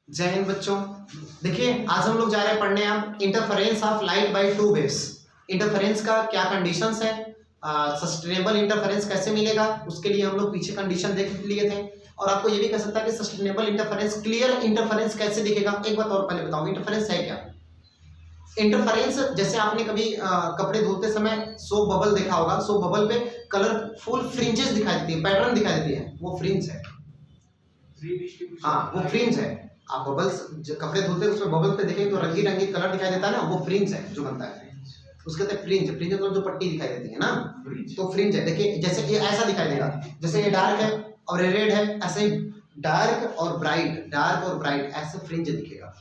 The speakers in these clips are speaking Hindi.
जय हिंद बच्चों। देखिए आज हम लोग जा रहे हैं पढ़ने अब interference of light by two waves. Interference का क्या कंडीशंस है, सस्टेनेबल इंटरफेरेंस कैसे मिलेगा, उसके लिए हम लोग पीछे कंडीशन देख लिए थे। और आपको ये भी कह सकता है कि सस्टेनेबल इंटरफेरेंस, क्लियर इंटरफेरेंस कैसे दिखेगा। एक बात और पहले बताओ, इंटरफेरेंस है क्या। इंटरफेरेंस जैसे आपने कभी कपड़े धोते समय सोप बबल देखा होगा, सोप बबल पे कलरफुल फ्रिंजेस दिखाई देती है, पैटर्न दिखाई देती है, वो फ्रिंज है। हाँ वो फ्रिंज है। आप बबल्स कपड़े धुलते हैं उसमें बबल पे देखेंगे तो रंगी रंगी कलर दिखाई देता है ना, वो फ्रिंज है जो बनता है। उसके अंदर फ्रिंज, फ्रिंज मतलब जो पट्टी दिखाई देती है ना, तो फ्रिंज है। देखिए जैसे ये ऐसा दिखाई देगा, जैसे ये डार्क है और ये रेड है, ऐसे ही डार्क और ब्राइट ऐसे फ्रिंज दिखेगा,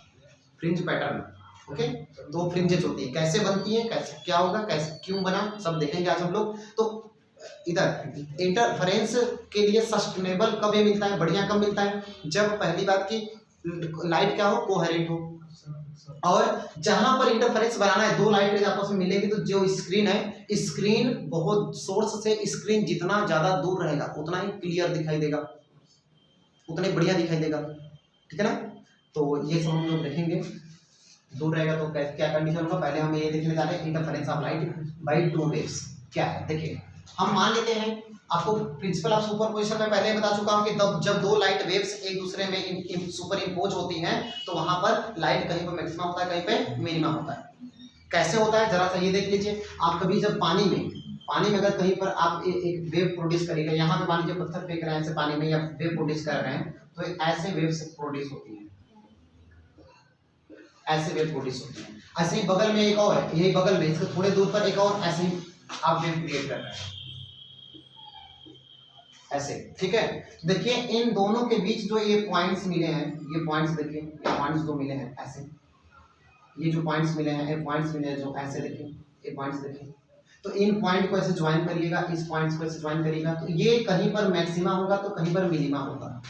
फ्रिंज पैटर्न। ओके, तो फ्रिंजेस होती है, कैसे बनती है, कैसे क्या होगा, कैसे क्यों बना, सब देखेंगे आज हम लोग। तो इधर इंटरफेरेंस के लिए सस्टेनेबल कब ये मिलता है, बढ़िया कब मिलता है, जब पहली बात की लाइट क्या हो, कोहेरेंट हो। और जहां पर इंटरफेरेंस बनाना है, दो लाइट रेज आपस में मिलेगी तो जो स्क्रीन है, स्क्रीन बहुत सोर्स से स्क्रीन जितना ज्यादा दूर रहेगा उतना ही क्लियर दिखाई देगा, उतना ही बढ़िया दिखाई देगा, ठीक है ना। तो ये सब हम लोग देखेंगे। दूर रहेगा तो क्या कंडीशन होगा, पहले हम ये देखने जा रहे हैं interference of light by two waves क्या है। देखिए हम मान लेते हैं, आपको प्रिंसिपल ऑफ सुपरपोजिशन में पहले बता चुका हूं कि जब दो लाइट वेव्स एक दूसरे में सुपर इम्पोज होती हैं तो वहां पर लाइट कहीं पर मैक्सिमम होता है, कहीं पे मिनिमम होता है। कैसे होता है जरा सा ये देख लीजिए। आप कभी जब पानी में अगर कहीं पर आप एक वेव प्रोड्यूस करेंगे, यहाँ पे मान लीजिए पत्थर फेंक रहे हैं ऐसे पानी में या वेव प्रोड्यूस कर रहे हैं, तो ऐसे वेव्स प्रोड्यूस होती है, ऐसे वेव प्रोड्यूस होती है। ऐसे ही बगल में एक और है, यही बगल में इसके थोड़े दूर पर एक और ऐसे ही आप वेव क्रिएट कर रहे हैं ऐसे, ठीक है। देखिए इन दोनों के बीच जो ये पॉइंट्स मिले हैं, ये पॉइंट्स देखिए, ये पॉइंट्स जो मिले हैं ऐसे, ये जो पॉइंट्स मिले हैं, ये पॉइंट्स मिले हैं जो ऐसे देखिए, ये पॉइंट्स देखिए, तो इन पॉइंट को ऐसे ज्वाइन करिएगा, इस पॉइंट्स को ऐसे ज्वाइन करिएगा, तो ये कहीं पर मैक्सिमा होगा तो कहीं पर मिनिमा होगा।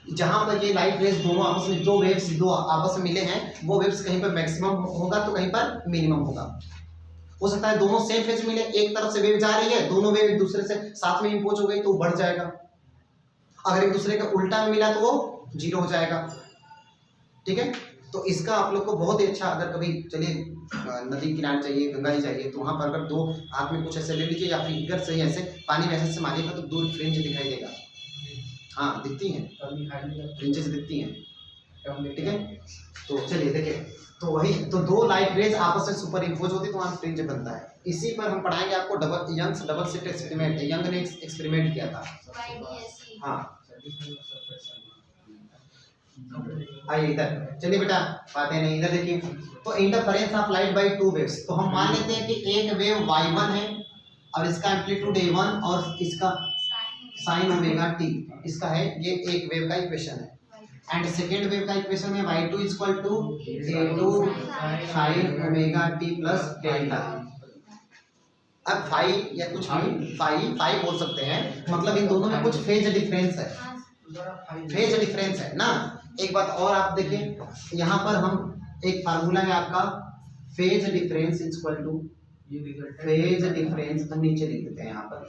जहां पर ये लाइट रेज दोनों आपस में, दो वेव्स दो आपस में मिले हैं, वो वेव्स कहीं पर मैक्सिमम होगा तो कहीं पर मिनिमम होगा। हो सकता है दोनों सेम फेज मिले, एक तरफ से वेव जा रही है, दोनों वेव एक दूसरे से साथ में इंपोज हो गई तो बढ़ जाएगा। अगर एक दूसरे के उल्टा में मिला तो वो जीरो हो जाएगा, ठीक है। तो इसका आप लोग को बहुत ही अच्छा, अगर कभी चलिए नदी किनारे चाहिए, गंगा जी चाहिए, तो वहां पर अगर दो हाथ में कुछ ऐसे ले लीजिए या फिर इधर से ऐसे पानी में ऐसे मारिएगा तो दूर फ्रिंज दिखाई देगा। हाँ दिखती हैं, फ्रिंजेस दिखती हैं, ठीक है। तो चलिए देखिए, तो वही तो दो लाइट रेज आपस में सुपर इम्पोज होती है तो वहां फ्रिंज बनता है। इसी पर हम पढ़ाएंगे आपको Young's double slit experiment, Young ने एक्सपेरिमेंट किया था। हाँ आइए इधर, चलिए बेटा बातें नहीं, इधर देखिए। तो interference of light by two waves, तो हम मान लेते हैं कि एक वेव y1 है और इसका एम्पलीट्यूड a1 और इसका साइन ओमेगा t इसका है, ये एक वेव का इक्वेशन है। एंड सेकेंड वेव का इक्वेशन है y2 equal to a2 sine omega t plus delta. अब फाई या कुछ भी फाई बोल सकते हैं, मतलब इन दोनों में कुछ फेज डिफरेंस है, फेज डिफरेंस है ना। एक बात और आप देखिए, यहाँ पर हम एक फार्मूला है आपका, phase difference equal to phase difference, तो नीचे लिख देते हैं यहाँ पर,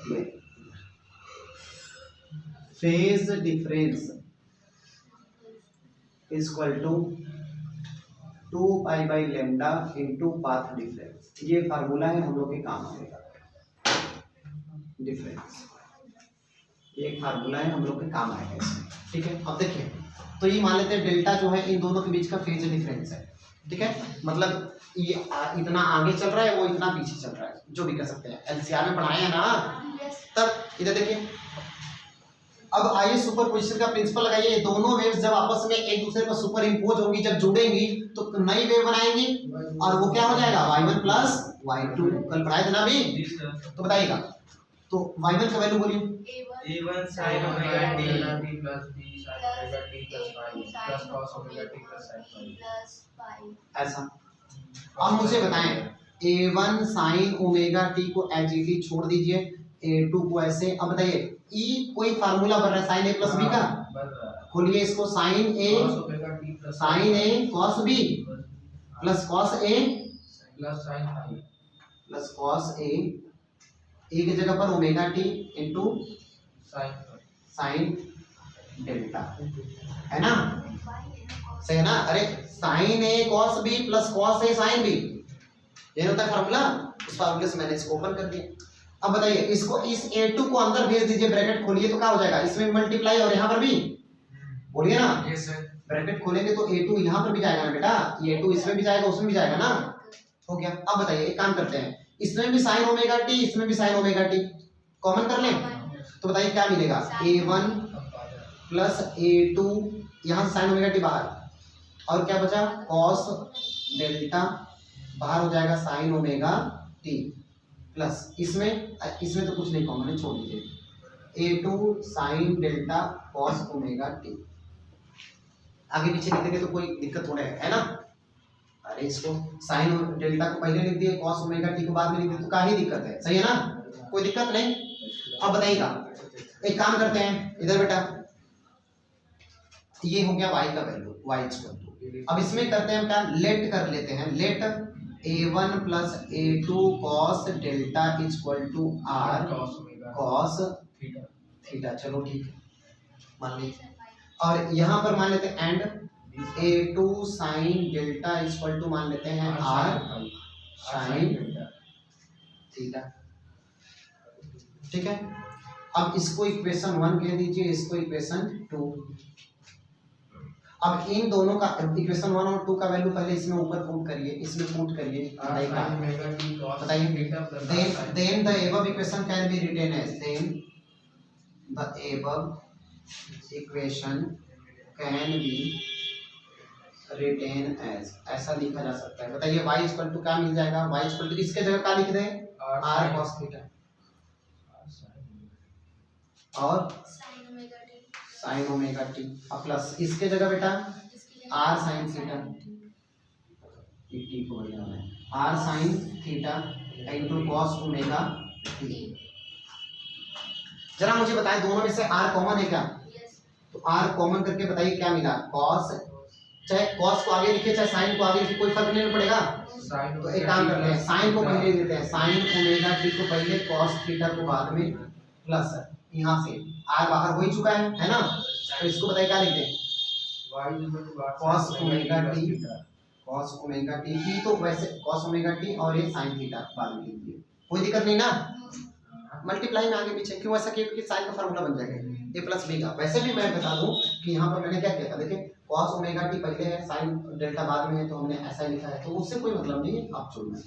phase difference equal to 2 pi by lambda into path difference. ये फार्मूला है, हम लोग के काम आएगा डिफरेंस, ये फार्मूला है, हम लोग के काम आएगा इसमें, ठीक है। अब देखिए, तो ये मान लेते हैं डेल्टा जो है इन दोनों के बीच का फेज डिफरेंस है, ठीक है। मतलब ये इतना आगे चल रहा है, वो इतना पीछे चल रहा है, जो भी कर सकते हैं, एलसीआर में पढ़ाए हैं ना। तब इधर देखिए, अब आइए सुपरपोजिशन का प्रिंसिपल लगाइए। दोनों वेव्स जब आपस में एक दूसरे पर सुपर इम्पोज होंगी, जब जुड़ेंगी तो नई वेव बनाएंगी और वो क्या हो जाएगा y1 प्लस y2। कल पढ़ाए थे ना अभी, तो बताइएगा। तो y1 का वैल्यू बोलिए, a1 sin omega t plus b sin omega t plus phi plus cos omega t plus sin phi। ऐसा। अब मुझे बताएं, a1 sin ओमेगा t को एज इट इज छोड़ दीजिए, a2 को ऐसे। अब बताइए e कोई फार्मूला बन रहा है sin a प्लस b का, खोलिए इसको, sin a cos b plus cos a plus sin phi plus cos a की जगह पर omega t into sin sine delta, है ना। सही है ना? अरे sign A cos B plus cos A sine B, ये होता है फार्मूला। उस फार्मूले से मैंने इसको ओपन कर दिया। अब बताइए इसको, इस A2 को अंदर भेज दीजिए, ब्रैकेट खोलिए तो क्या हो जाएगा, इसमें मल्टीप्लाई और यहाँ पर भी, बोलिए ना। Yes sir. ब्रैकेट खोलेंगे तो A2 यहाँ पर भी जाएगा ना बेटा, ये A2 इसमें भी जाएगा उसमें भी जाएगा ना, हो गया। अब बताइए एक काम करते हैं, इसमें भी साइन ओमेगा टी इसमें भी साइन ओमेगा टी, कॉमन कर लें तो बताइए क्या मिलेगा, A1 प्लस A2, यहाँ साइन ओमेगा टी बाहर, और क्या बचा कॉस डेल्टा, बाहर हो जाएगा साइन ओमेगा टी, प्लस इसमें तो कुछ नहीं कॉमन है, छोड़ दीजिए, A2 sine delta cos omega T. आगे पीछे लिख देंगे तो कोई दिक्कत थोड़ा है ना? अरे इसको साइन डेल्टा को पहले लिख दिए, कॉस ओमेगा टी को बाद में लिख दिए, तो क्या ही दिक्कत है, सही है ना, कोई दिक्कत नहीं। अब बताइएगा एक काम करते हैं, इधर बेटा ये हो गया y का वैल्यू, y इक्वल टू, अब इसमें करते हैं क्या, लेट कर लेते हैं, let A1 plus A2 cos delta equal to r cos theta, चलो ठीक है मान लीजिए, और यहाँ पर मान लेते हैं and A2 sine delta equal to मान लेते हैं r साइन थीटा, ठीक है। अब इसको इक्वेशन 1 कह दीजिए, इसको इक्वेशन 2। अब इन दोनों का इक्वेशन 1 और 2 का वैल्यू पहले इसमें ऊपर पुट करिए, इसमें पुट करिए, बताइए। Then the above equation can be written as, then the above equation can be written as, ऐसा लिखा जा सकता है। बताइए y इक्वल टू क्या मिल जाएगा, y इक्वल टू इसके जगह क्या लिख दें, r cos थीटा और साइन ओमेगा टी, और प्लस इसके जगह बेटा r साइन थीटा, टी को बढ़िया है r sine theta into cos omega T. जरा मुझे बताएं दोनों में से r कॉमन है क्या, तो r कॉमन करके बताइए क्या मिला, cos, चाहे cos को आगे लिखे चाहे sin को आगे लिखे कोई फर्क नहीं पड़ेगा। तो एक काम करते हैं, sin को पहले देते हैं, sin ओमेगा टी को पहले, cos थीटा को बाद में, प्लस यहाँ से r बाहर हो ही चुका है ना, तो इसको बताइए क्या लिखते हैं, cos omega T, cos omega T की, तो वैसे cos ओमेगा टी और ये sin थीटा बाद में लिख दिए, कोई दिक्कत नहीं ना, मल्टीप्लाई में आगे पीछे क्यों, ऐसा क्योंकि साइन का फार्मूला बन जाएगा a प्लस b का। वैसे भी मैं बता दूं कि यहाँ पर मैंने क्या किया था, देखिए cos ओमेगा टी पहले है, sin डेल्टा बाद में है, तो हमने ऐसा लिखा है, तो उससे कोई मतलब नहीं है, आप छोड़ना।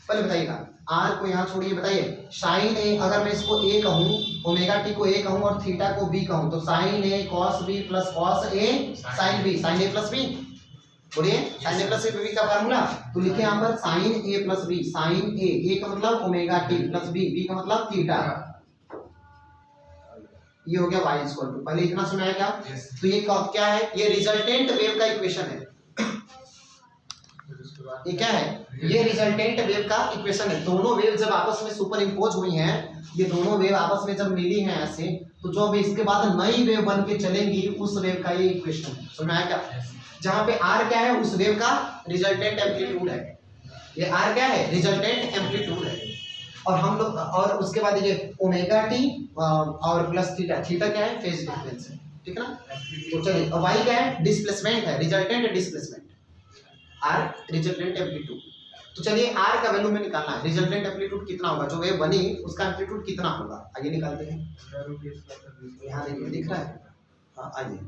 पहले बताइएगा r को यहाँ छोड़िए, बताइए sin a, अगर मैं इसको a कहूँ, ओमेगा टी को a कहूँ और थीटा को b कहूँ, तो sin a cos b plus cos a sin b, sin a plus b, बोलिए sin a प्लस b का फार्मूला, तो लिखे यहाँ पर sin a plus b, sin a का मतलब ओमेगा टी प्लस b का मतलब थीटा, ये हो गया y इक्वल टू, पहले इतना सुनाया क्या, तो ये क्या है, ये रिजल्टेंट वेव का इक्वेशन है, ये क्या है, ये रिजल्टेंट वेव का इक्वेशन है। दोनों वेव जब आपस में सुपर इम्पोज हुई हैं, ये दोनों वेव आपस में जब मिली हैं ऐसे, तो जो अब इसके बाद नई वेव बन के चलेंगी, उस वेव का ये इक्वेशन है, समझ में आया क्या, जहाँ पे r क्या है, उस वेव का रिजल्टेंट एम्पलीट्यूड है, ये r क्या है, रिजल्टेंट एम्पलीट्यूड है, और हम लोग, और उसके बाद ये ओमेगा टी और प्लस थीटा, थीटा क्या है, फेज डिफरेंस है, ठीक है ना। तो चलिए y क्या है, डिस्प्लेसमेंट है, resultant displacement, r resultant amplitude. तो चलिए r का वैल्यू में निकालना है, रिजल्टेंट एम्पलीट्यूड कितना होगा, जो वेव बनी उसका एम्पलीट्यूड कितना होगा, आगे निकालते हैं। यहाँ देखिए दिख रहा है, हाँ आइए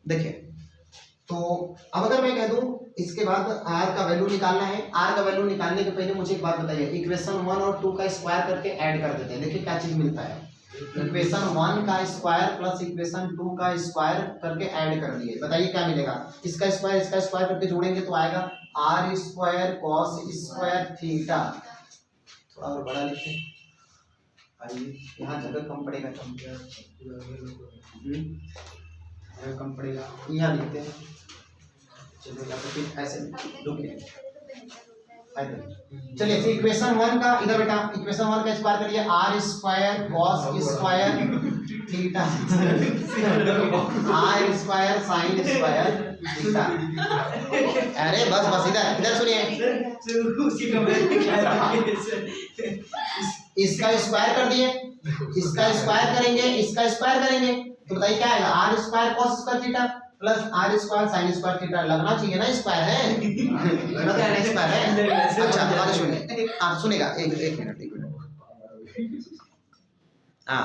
देखिए, तो अब अगर मैं कह दूं इसके बाद r का वैल्यू निकालना है, r का वैल्यू निकालने के पहले मुझे एक बात बताइए, इक्वेशन 1 और 2 का स्क्वायर करके ऐड कर देते हैं, देखिए क्या चीज मिलता है, इक्वेशन 1 का स्क्वायर प्लस इक्वेशन 2 का स्क्वायर करके ऐड कर दिए, बताइए क्या मिलेगा, इसका स्क्वायर करके जोड़ेंगे तो आएगा r square cos square theta, थोड़ा और बड़ा लिखते हैं, आइए यहाँ जगह कम पड़ेगा, कम पड़ेगा, यहाँ लिखते हैं, चलिए या तो फिर ऐसे रुकिए, चलिए फिर इक्वेशन 1 का, इधर बेटा इक्वेशन 1 का स्क्वायर करिए, r square cos square theta, r square sin square theta, अरे बस इधर सुनिए, इसका स्क्वायर कर दिए, इसका स्क्वायर करेंगे, इसका स्क्वायर करेंगे, तो बताइए क्या आएगा, r square cos square theta plus r square sine square theta. लगना चाहिए ना स्क्वायर है, लगना तो है स्क्वायर है। अच्छा आगे सुनिए, आप सुनेगा एक मिनट। हाँ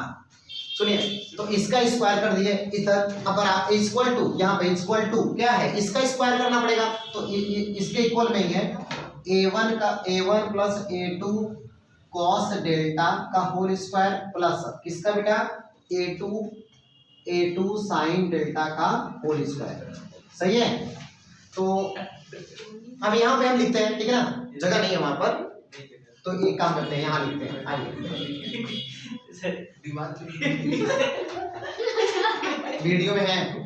सुनिए, तो इसका स्क्वायर कर दिए इधर, अब इक्वल टू यहाँ पे इक्वल टू क्या है, इसका स्क्वायर करना पड़ेगा, तो इसके इक्वल में ही है a1 का a1 plus a2 cos delta का होल स्क्वायर प्लस किसका बेटा a2 साइन डेल्टा का होल स्क्वायर। सही है, तो अब यहाँ पे हम लिखते हैं, ठीक है ना, जगह नहीं है वहां पर, तो एक काम करते हैं यहाँ लिखते हैं, आइए वीडियो में है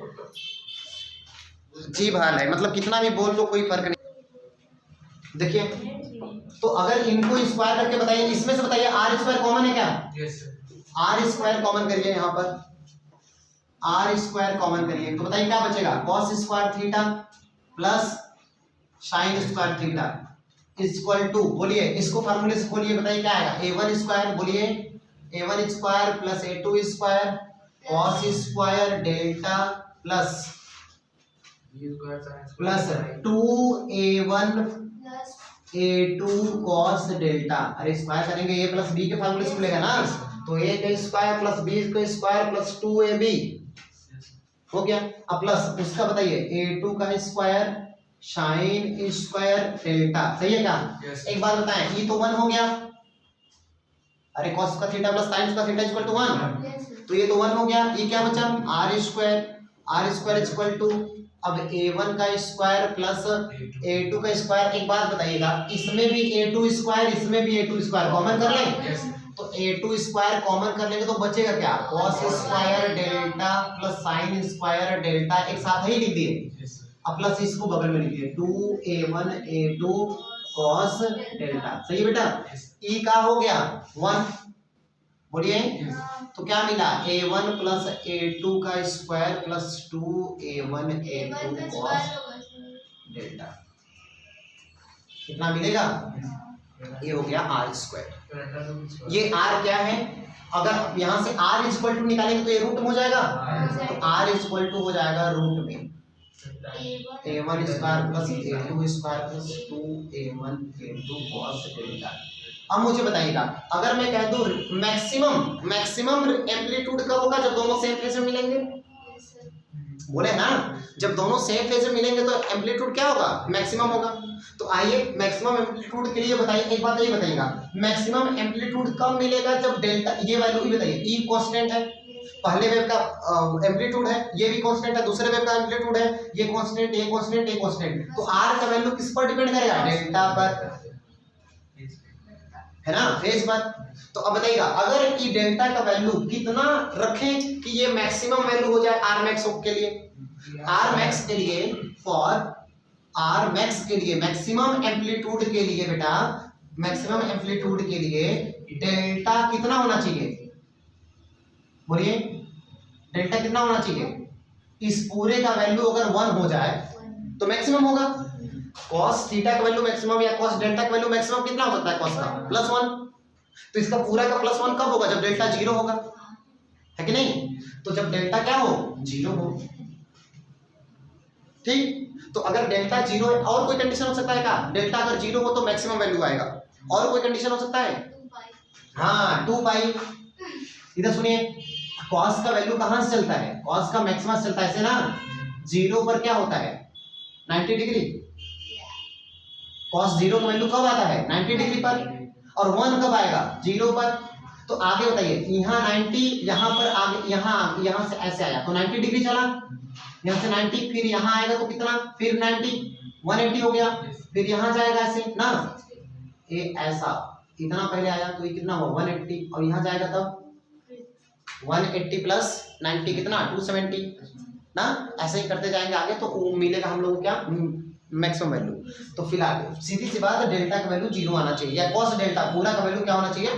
जी भाल है, मतलब कितना भी बोल लो कोई फर्क नहीं। देखिए तो अगर इनको स्क्वायर करके बताइए, इसमें से बताइए आर स्क्वायर कॉमन है क्या? यस आर स्क्वायर कॉमन करिए, यहाँ पर आर स्क्वायर कॉमन करिए, तो बताइए क्या बचेगा, cos square theta plus sine square theta equal to, बोलिए इसको फार्मूले से खोलिए, बताइए क्या आएगा, a1 स्क्वायर, बोलिए a1 square plus a2 square cos square delta plus 2a1 a2 cos delta. अरे स्क्वायर करेंगे a प्लस b के फार्मूले से खुलेगा ना, तो a का स्क्वायर प्लस b का स्क्वायर प्लस 2ab हो गया। अब प्लस उसका बताइए a2 का स्क्वायर साइन स्क्वायर डेल्टा। सही है क्या? एक बात बताएं, ये तो 1 हो गया, अरे कॉस का थीटा प्लस साइन का थीटा इक्वल टू 1, तो ये तो 1 हो गया। ये क्या बचा, आर स्क्वायर इक्वल टू अब a1 का स्क्वायर प्लस a2 का स्क्वायर। एक बात बताइएगा, इसमें भी a2 स्क्वायर इसमें भी a2 स्क्वायर कॉमन कर लें, तो a2 स्क्वायर कॉमन कर लेंगे तो बचेगा क्या, cos square delta plus sine square delta, एक साथ ही लिख दिए। अब प्लस इसको बगल में लिखिए 2a1 a2 cos डेल्टा। सही है बेटा, ई का हो गया 1, बोलिए तो क्या मिला, a1 प्लस a2 का square plus 2a1 a2 cos delta, कितना मिलेगा, ये हो गया आर स्क्वायर। ये आर क्या है, अगर यहाँ से आर इक्वल टू निकालेंगे तो ये रूट में हो जाएगा, तो आर इक्वल टू हो जाएगा रूट में a1 square plus a2 square plus 2a1 a2 cos delta. अब मुझे बताइएगा, अगर मैं कह दूं मैक्सिमम एम्पलीट्यूड कब होगा, जब दोनों सेम फेज में मिलेंगे, बोले ना, जब दोनों सेम फेज में मिलेंगे तो एम्पलीट्यूड क्या होगा, मैक्सिमम होगा। तो आइए मैक्सिमम एम्पलीट्यूड के लिए बताइए, एक बात ये बताइएगा, मैक्सिमम एम्पलीट्यूड कब मिलेगा, जब डेल्टा, ये वैल्यू भी बताइए, ई कांस्टेंट है, पहले वेव का एम्पलीट्यूड है, ये भी कांस्टेंट है, दूसरे वेव का एम्पलीट्यूड है, ये कांस्टेंट ये कांस्टेंट ये कांस्टेंट, तो आर का वैल्यू किस पर डिपेंड करेगा, डेल्टा पर, है ना, फेज पर। तो अब बताइएगा, अगर ये डेल्टा का वैल्यू कितना रखें कि ये मैक्सिमम वैल्यू हो जाए आर मैक्स के लिए, आर मैक्स के लिए, फॉर आर मैक्स के लिए, मैक्सिमम एम्पलीट्यूड के लिए बेटा, मैक्सिमम एम्पलीट्यूड के लिए डेल्टा कितना होना चाहिए, बोलिए डेल्टा कितना होना चाहिए, इस पूरे का वैल्यू अगर 1 हो जाए तो मैक्सिमम होगा। cos थीटा का वैल्यू मैक्सिमम या cos डेल्टा का वैल्यू मैक्सिमम कितना हो सकता है, cos का +1, तो इसका पूरा का +1 कब होगा, जब डेल्टा 0 होगा, है कि नहीं, तो जब डेल्टा क्या हो, 0 हो, ठीक। तो अगर डेल्टा 0 है, और कोई कंडीशन हो सकता है क्या, डेल्टा अगर 0 हो तो मैक्सिमम वैल्यू आएगा, और कोई कंडीशन हो सकता है, हाँ 2 पाई। इधर सुनिए, cos का वैल्यू कहां से चलता है, cos का मैक्सिमम चलता है ऐसे ना, 0 पर क्या होता है 90 डिग्री, cos 0 का वैल्यू कब आता है 90 डिग्री पर, और 1 कब आएगा 0 पर। तो आगे बताइए, यहाँ 90, यहाँ पर आगे, यहाँ से ऐसे आया तो 90 डिग्री चला, यहाँ से 90, फिर यहाँ आएगा तो कितना, फिर 90 180 हो गया, फिर यहाँ जाएगा ऐसे ना, ये ऐसा इतना पहले आया तो ये कितना हुआ 180, और यहाँ जाएगा तब 180 प्लस 90 कितना 270 ना, ऐसे ही करते जाएंगे आगे, तो वो मिलेगा हम लोग क्या, मैक्सिमम वैल्यू। तो फिलहाल सीधी सी बात, डेल्टा का वैल्यू 0 आना चाहिए, या cos डेल्टा पूरा का वैल्यू क्या होना चाहिए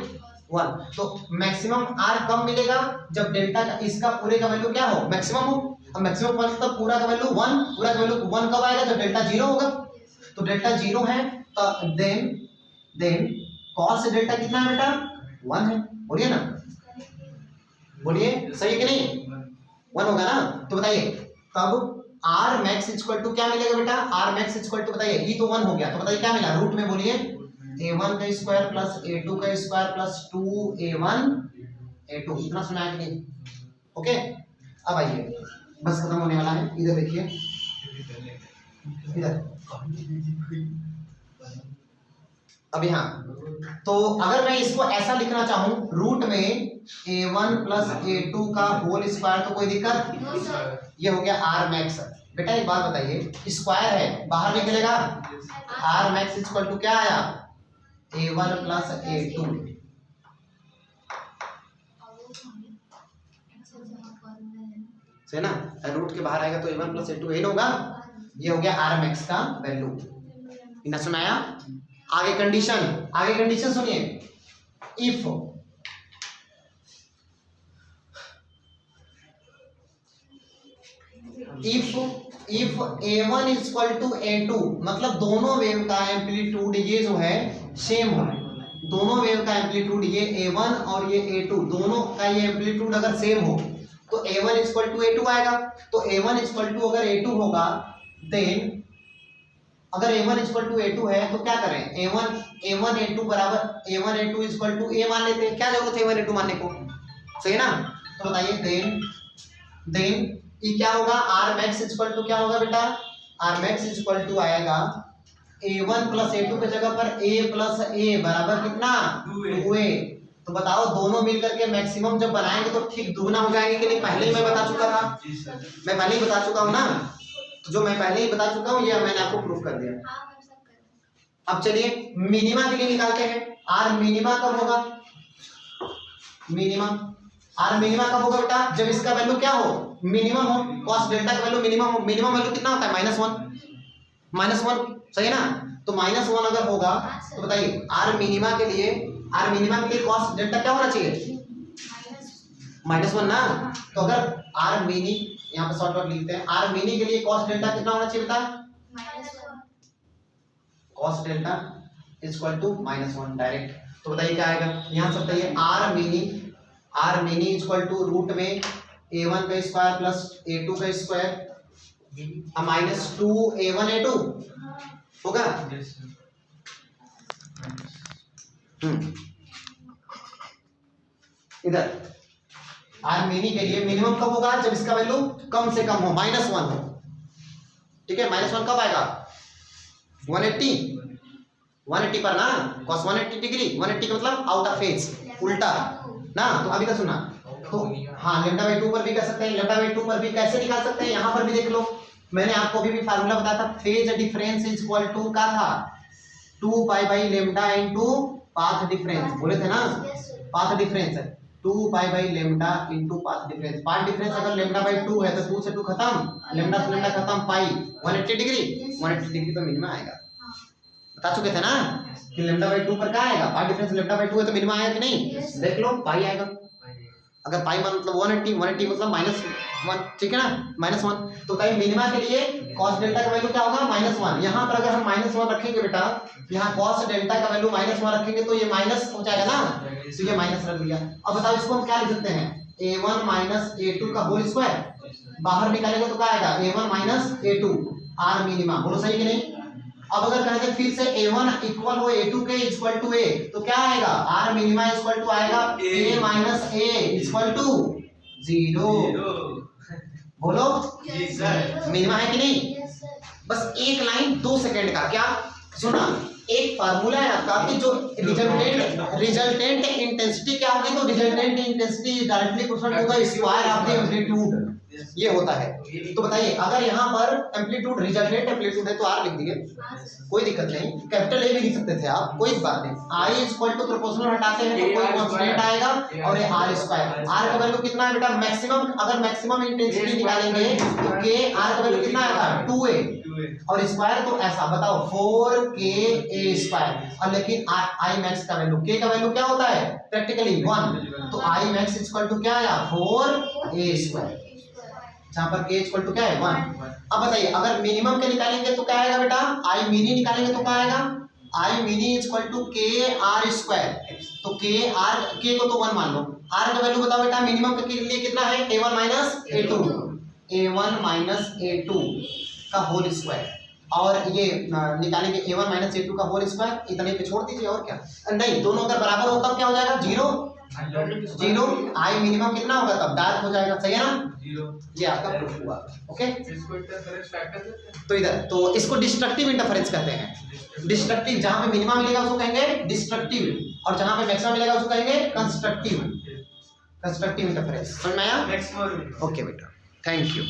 1। तो मैक्सिमम आर कब मिलेगा, जब डेल्टा का, इसका पूरे का वैल्यू क्या हो, मैक्सिमम हो। अब मैक्सिमम मतलब पूरा का वैल्यू 1, पूरा का वैल्यू 1 कब आएगा, जब डेल्टा 0 होगा। तो डेल्टा 0 है तो देन cos डेल्टा कितना है बेटा 1 है, बोलिए ना, बोलिए सही है कि नहीं, 1 होगा ना। तो बताइए तब आर मैक्स इक्वल टू क्या मिलेगा बेटा, आर मैक्स इक्वल टू बताइए, ई तो 1 हो गया, तो बताइए क्या मिला रूट में, बोलिए a1 का स्क्वायर प्लस a2 का स्क्वायर प्लस 2a1 a2, इतना सुना है कि नहीं? ओके अब आइए बस खत्म होने वाला है, इधर देखिए इधर, अब यहाँ तो अगर मैं इसको ऐसा लिखना चाहूं रूट में a1 प्लस a2 का होल स्क्वायर तो कोई दिक्कत, ये हो गया आर मैक्स। बेटा एक बात बताइए, स्क्वायर है बाहर निकलेगा, आर मैक्स इक्वल टू क्या आया a1 प्लस a2, सही ना, रूट के बाहर आएगा तो a1 प्लस a2 एन होगा, ये हो गया आर मैक्स का वैल्यू, इतना सुनाया। आगे कंडीशन सुनिए, if a1 equal to a2, मतलब दोनों वेव का एम्पलीट्यूड ये जो है सेम हो, दोनों वेव का एम्पलीट्यूड ये a1 और ये a2 दोनों का ये एम्पलीट्यूड अगर सेम हो तो a1 इक्वल टू a2 आएगा। तो a1 इक्वल टू अगर a2 होगा, देन अगर a1 इक्वल टू a2 है तो क्या करें, a1 a2 बराबर a1 a2 equal to a मान लेते हैं, क्या जरूरत है a1 a2 मानने को, सही ना। तो बताइए देन ये क्या होगा, आर मैक्स इक्वल टू क्या होगा बेटा, आर मैक्स इक्वल टू आएगा a1 प्लस a2 के जगह पर a प्लस a बराबर कितना 2a। तो बताओ दोनों मिलकर के मैक्सिमम जब बनाएंगे तो ठीक दुगना हो जाएंगे कि नहीं, पहले ही मैं बता चुका था, मैं पहले ही बता चुका हूँ ना, जो मैं पहले ही बता चुका हूँ ये मैंने आपको प्रूफ कर दिया। अब चलिए मिनिमा के लिए निकालते हैं, आर मिनिमा कब होगा, आर मिनिमा कब होगा बेटा, जब इसका वैल्यू क्या हो मिनिमम हो, कॉस डेल्टा का वैल्यू मिनिमम हो, मिनिमम वैल्यू कितना होता है -1, सही है ना। तो -1 अगर होगा तो बताइए आर मिनिमा के लिए कॉस डेल्टा क्या होना चाहिए -1 ना। तो अगर आर मिनी, यहाँ पे शॉर्टकट लिखते हैं, आर मिनी के लिए कॉस डेल्टा कितना होना चाहिए बेटा, cos delta equal to -1 direct. तो बताइए क्या आएगा, यहाँ से बताइए r mini equal to root में a1 का स्क्वायर प्लस a2 का स्क्वायर माइनस 2a1 a2 होगा। इधर आर मिनी के लिए मिनिमम कब होगा, जब इसका वैल्यू कम से कम हो, -1 हो, ठीक है। -1 कब आएगा 180 पर ना, cos 180 डिग्री, 180 का मतलब आउट ऑफ फेज, उल्टा ना। तो अभी का सुना, तो हाँ λ/2 पर भी कर सकते हैं, λ/2 पर भी कैसे निकाल सकते हैं, यहाँ पर भी देख लो, मैंने आपको अभी भी फार्मूला बताया था, phase difference is equal to क्या था 2π/λ इनटू पाथ डिफरेंस, बोले थे ना, path difference 2π/λ into path difference, path difference अगर λ/2 है तो 2 से 2 खत्म, λ से λ खत्म, पाई 180 डिग्री तो मिनिमम आएगा, बता चुके थे ना कि λ/2 पर क्या आएगा, पाथ डिफरेंस λ/2 है तो मिनिमम आएगा कि नहीं, देख लो पाई आएगा, अगर पाई मतलब 180 मतलब -1, ठीक है ना, -1। तो कहीं मिनिमा के लिए cos डेल्टा का वैल्यू क्या होगा -1, यहाँ पर अगर हम -1 रखेंगे बेटा, यहाँ cos डेल्टा का वैल्यू -1 रखेंगे तो ये माइनस हो जाएगा ना, तो ये माइनस रख दिया। अब बताओ इसको हम क्या लिख सकते हैं, a1 माइनस a2 का होल स्क्वायर, बाहर निकालेंगे तो क्या आएगा a1 minus a2 are minima, बोलो सही कि नहीं। अब अगर कहेंगे फिर से a1 इक्वल हो a2 के इक्वल टू a, तो क्या आएगा आर मिनिमा इक्वल टू आएगा a minus a equal to 0, बोलो मिनिमा है कि नहीं। बस एक लाइन 2 सेकंड का, क्या सुना, एक फार्मूला है आपका कि जो रिजल्टेंट इंटेंसिटी क्या होगी, तो resultant intensity directly proportional to the square of the amplitude, ये होता है। तो बताइए अगर यहाँ पर एम्पलीट्यूड रिजल्टेंट एम्पलीट्यूड है तो आर लिख दिए, कोई दिक्कत नहीं, कैपिटल ए भी लिख सकते थे आप, कोई बात नहीं। आई इक्वल टू प्रोपोर्शनल हटाते हैं तो कोई कांस्टेंट आएगा और ये आर स्क्वायर, आर का वैल्यू कितना है बेटा मैक्सिमम, अगर मैक्सिमम इंटेंसिटी निकालेंगे तो के आर का वैल्यू कितना आएगा 2a और स्क्वायर तो ऐसा बताओ 4ka स्क्वायर, और लेकिन आई मैक्स का वैल्यू, के का वैल्यू क्या होता है प्रैक्टिकली 1, तो आई मैक्स इक्वल टू क्या आया 4a स्क्वायर, जहां पर k इक्वल टू क्या है 1। अब बताइए अगर मिनिमम के निकालेंगे तो क्या आएगा बेटा, आई मिनी निकालेंगे तो क्या आएगा, I mini is equal to K r square. तो के को तो 1 मान लो, आर का वैल्यू बताओ बेटा मिनिमम के लिए कितना है, a1 माइनस a2 का होल स्क्वायर, और ये निकालेंगे a1 माइनस a2 का होल स्क्वायर, इतने पे छोड़ दीजिए और क्या, नहीं दोनों अगर बराबर होता तो क्या हो जाएगा, जीरो, आई मिनिमम कितना होगा तब डार्क हो जाएगा, सही है ना, ये आपका प्रूफ हुआ। ओके, इसको इंटरफेरेंस फैक्टर कहते हैं। तो इधर तो इसको डिस्ट्रक्टिव इंटरफेरेंस कहते हैं। डिस्ट्रक्टिव जहां पे मिनिमम मिलेगा उसको कहेंगे डिस्ट्रक्टिव, और जहां पे मैक्सिमम मिलेगा उसको कहेंगे कंस्ट्रक्टिव इंटरफेरेंस। समझ में आया? मैक्सिमम। ओके बेटा, थैंक यू।